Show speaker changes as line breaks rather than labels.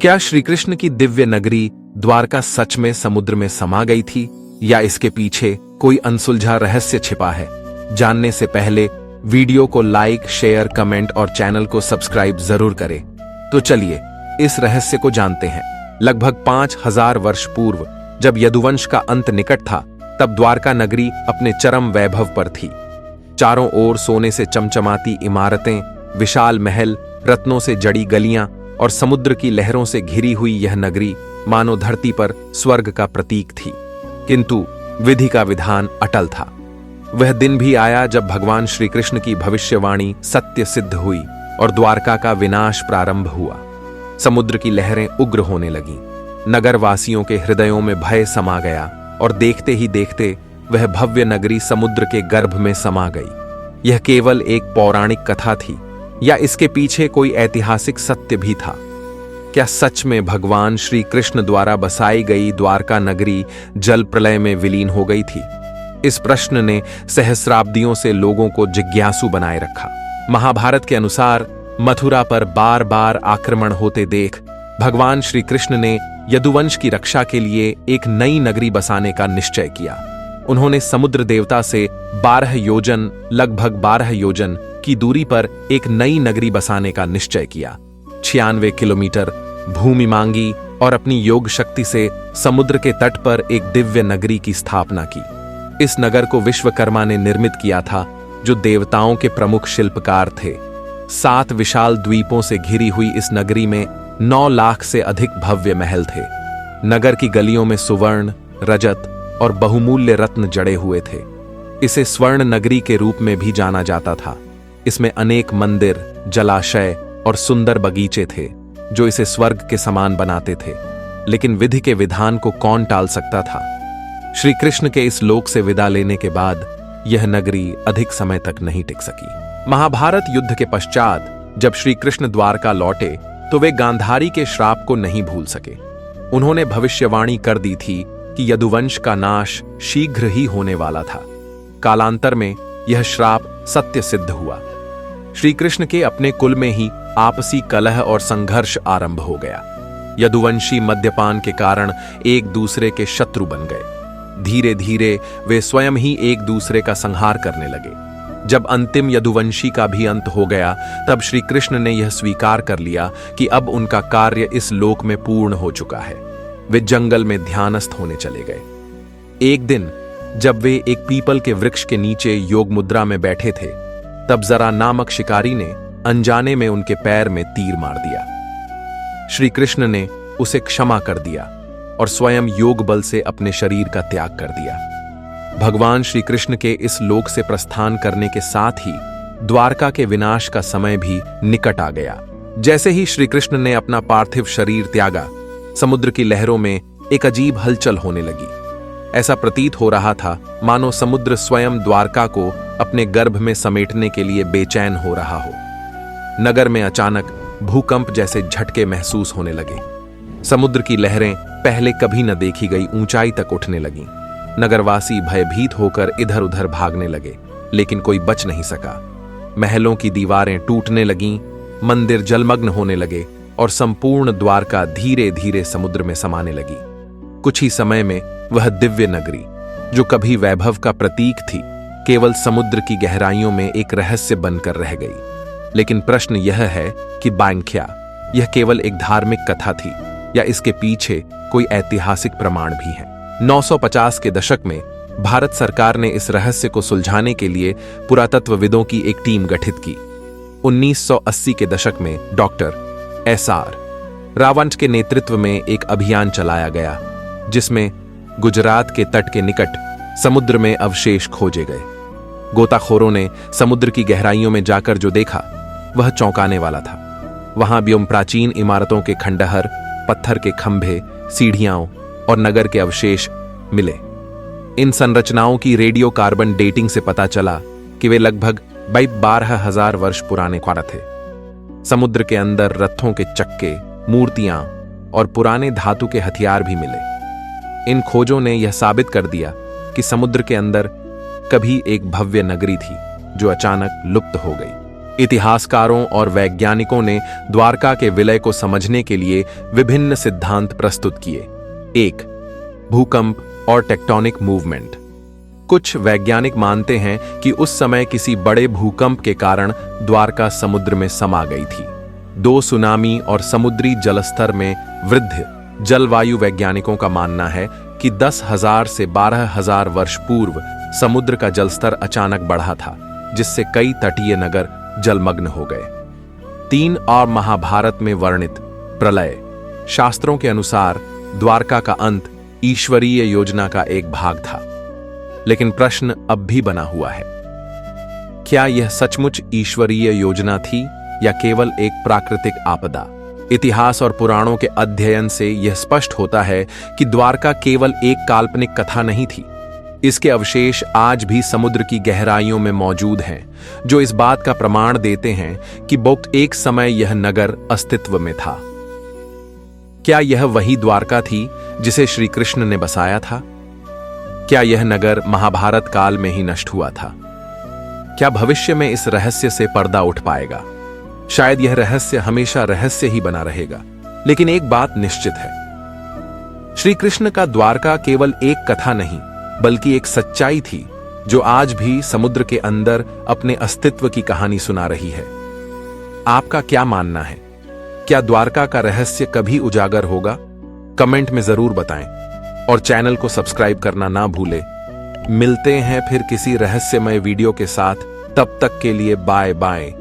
क्या श्री कृष्ण की दिव्य नगरी द्वारका सच में समुद्र में समा गई थी या इसके पीछे कोई अनसुलझा रहस्य छिपा है? जानने से पहले वीडियो को लाइक, शेयर, कमेंट और चैनल को सब्सक्राइब जरूर करें। तो चलिए इस रहस्य को जानते हैं। लगभग 5000 वर्ष पूर्व जब यदुवंश का अंत निकट था, तब द्वारका नगरी अपने चरम वैभव पर थी। चारों ओर सोने से चमचमाती इमारतें, विशाल महल, रत्नों से जड़ी गलियां और समुद्र की लहरों से घिरी हुई यह नगरी मानो धरती पर स्वर्ग का प्रतीक थी। किंतु विधि का विधान अटल था। वह दिन भी आया जब भगवान श्री कृष्ण की भविष्यवाणी सत्य सिद्ध हुई और द्वारका का विनाश प्रारंभ हुआ। समुद्र की लहरें उग्र होने लगीं, नगरवासियों के हृदयों में भय समा गया और देखते ही देखते वह भव्य नगरी समुद्र के गर्भ में समा गई। यह केवल एक पौराणिक कथा थी या इसके पीछे कोई ऐतिहासिक सत्य भी था? क्या सच में भगवान श्री कृष्ण द्वारा बसाई गई द्वारका नगरी जल प्रलय में विलीन हो गई थी? इस प्रश्न ने सहस्राब्दियों से लोगों को जिज्ञासु बनाए रखा। महाभारत के अनुसार मथुरा पर बार बार आक्रमण होते देख भगवान श्री कृष्ण ने यदुवंश की रक्षा के लिए एक नई नगरी बसाने का निश्चय किया। उन्होंने समुद्र देवता से 12 योजन, लगभग 12 योजन की दूरी पर एक नई नगरी बसाने का निश्चय किया। 96 किलोमीटर भूमि मांगी और अपनी योग शक्ति से समुद्र के तट पर एक दिव्य नगरी की स्थापना की। इस नगर को विश्वकर्मा ने निर्मित किया था, जो देवताओं के प्रमुख शिल्पकार थे। 7 विशाल द्वीपों से घिरी हुई इस नगरी में 9 लाख से अधिक भव्य महल थे। नगर की गलियों में सुवर्ण, रजत और बहुमूल्य रत्न जड़े हुए थे। इसे स्वर्ण नगरी के रूप में भी जाना जाता था। इसमें अनेक मंदिर, जलाशय और सुंदर बगीचे थे, जो इसे स्वर्ग के समान बनाते थे। लेकिन विधि के विधान को कौन टाल सकता था? श्री कृष्ण के इस लोक से विदा लेने के बाद यह नगरी अधिक समय तक नहीं टिक सकी। महाभारत युद्ध के पश्चात जब श्री कृष्ण द्वारका लौटे, तो वे गांधारी के श्राप को नहीं भूल सके। उन्होंने भविष्यवाणी कर दी थी कि यदुवंश का नाश शीघ्र ही होने वाला था। कालांतर में यह श्राप सत्य सिद्ध हुआ। श्री कृष्ण के अपने कुल में ही आपसी कलह और संघर्ष आरंभ हो गया। यदुवंशी मद्यपान के कारण एक दूसरे के शत्रु बन गए। धीरे धीरे वे स्वयं ही एक दूसरे का संहार करने लगे। जब अंतिम यदुवंशी का भी अंत हो गया, तब श्री कृष्ण ने यह स्वीकार कर लिया कि अब उनका कार्य इस लोक में पूर्ण हो चुका है। वे जंगल में ध्यानस्थ होने चले गए। एक दिन जब वे एक पीपल के वृक्ष के नीचे योग मुद्रा में बैठे थे, तब जरा नामक शिकारी ने अनजाने में उनके पैर में तीर मार दिया। श्री कृष्ण ने उसे क्षमा कर दिया और स्वयं योग बल से अपने शरीर का त्याग कर दिया। भगवान श्री कृष्ण के इस लोक से प्रस्थान करने के साथ ही द्वारका के विनाश का समय भी निकट आ गया। जैसे ही श्री कृष्ण ने अपना पार्थिव शरीर त्यागा, समुद्र की लहरों में एक अजीब हलचल होने लगी। ऐसा प्रतीत हो रहा था मानो समुद्र स्वयं द्वारका को अपने गर्भ में समेटने के लिए बेचैन हो रहा हो। नगर में अचानक भूकंप जैसे झटके महसूस होने लगे। समुद्र की लहरें पहले कभी न देखी गई ऊंचाई तक उठने लगीं। नगरवासी भयभीत होकर इधर उधर भागने लगे, लेकिन कोई बच नहीं सका। महलों की दीवारें टूटने लगीं, मंदिर जलमग्न होने लगे और संपूर्ण द्वारका धीरे धीरे समुद्र में समाने लगी। कुछ ही समय में वह दिव्य नगरी, जो कभी वैभव का प्रतीक थी, केवल समुद्र की गहराइयों में एक रहस्य बनकर रह गई। लेकिन प्रश्न यह है कि क्या यह केवल एक धार्मिक कथा थी या इसके पीछे कोई ऐतिहासिक प्रमाण भी है? 950 के दशक में भारत सरकार ने इस रहस्य को सुलझाने के लिए पुरातत्वविदों की एक टीम गठित की। 1980 के दशक में डॉक्टर SR रावंत के नेतृत्व में एक अभियान चलाया गया, जिसमें गुजरात के तट के निकट समुद्र में अवशेष खोजे गए। गोताखोरों ने समुद्र की गहराइयों में जाकर जो देखा, वह चौंकाने वाला था। वहां व्योम प्राचीन इमारतों के खंडहर, पत्थर के खंभे, सीढ़ियां और नगर के अवशेष मिले। इन संरचनाओं की रेडियो कार्बन डेटिंग से पता चला कि वे लगभग 12,000 वर्ष पुराने थे। समुद्र के अंदर रथों के चक्के, मूर्तियां और पुराने धातु के हथियार भी मिले। इन खोजों ने यह साबित कर दिया कि समुद्र के अंदर कभी एक भव्य नगरी थी, जो अचानक लुप्त हो गई। इतिहासकारों और वैज्ञानिकों ने द्वारका के विलय को समझने के लिए विभिन्न सिद्धांत प्रस्तुत किए। 1. भूकंप और टेक्टोनिक मूवमेंट। कुछ वैज्ञानिक मानते हैं कि उस समय किसी बड़े भूकंप के कारण द्वारका समुद्र में समा गई थी। 2. सुनामी और समुद्री जलस्तर में वृद्धि। जलवायु वैज्ञानिकों का मानना है कि 10,000 से 12,000 वर्ष पूर्व समुद्र का जलस्तर अचानक बढ़ा था, जिससे कई तटीय नगर जलमग्न हो गए। 3. और महाभारत में वर्णित प्रलय। शास्त्रों के अनुसार द्वारका का अंत ईश्वरीय योजना का एक भाग था, लेकिन प्रश्न अब भी बना हुआ है, क्या यह सचमुच ईश्वरीय योजना थी या केवल एक प्राकृतिक आपदा? इतिहास और पुराणों के अध्ययन से यह स्पष्ट होता है कि द्वारका केवल एक काल्पनिक कथा नहीं थी। इसके अवशेष आज भी समुद्र की गहराइयों में मौजूद हैं, जो इस बात का प्रमाण देते हैं कि बहुत एक समय यह नगर अस्तित्व में था। क्या यह वही द्वारका थी जिसे श्री कृष्ण ने बसाया था? क्या यह नगर महाभारत काल में ही नष्ट हुआ था? क्या भविष्य में इस रहस्य से पर्दा उठ पाएगा? शायद यह रहस्य हमेशा रहस्य ही बना रहेगा, लेकिन एक बात निश्चित है, श्री कृष्ण का द्वारका केवल एक कथा नहीं, बल्कि एक सच्चाई थी जो आज भी समुद्र के अंदर अपने अस्तित्व की कहानी सुना रही है। आपका क्या मानना है? क्या द्वारका का रहस्य कभी उजागर होगा? कमेंट में जरूर बताएं और चैनल को सब्सक्राइब करना ना भूलें। मिलते हैं फिर किसी रहस्यमय वीडियो के साथ, तब तक के लिए बाय बाय।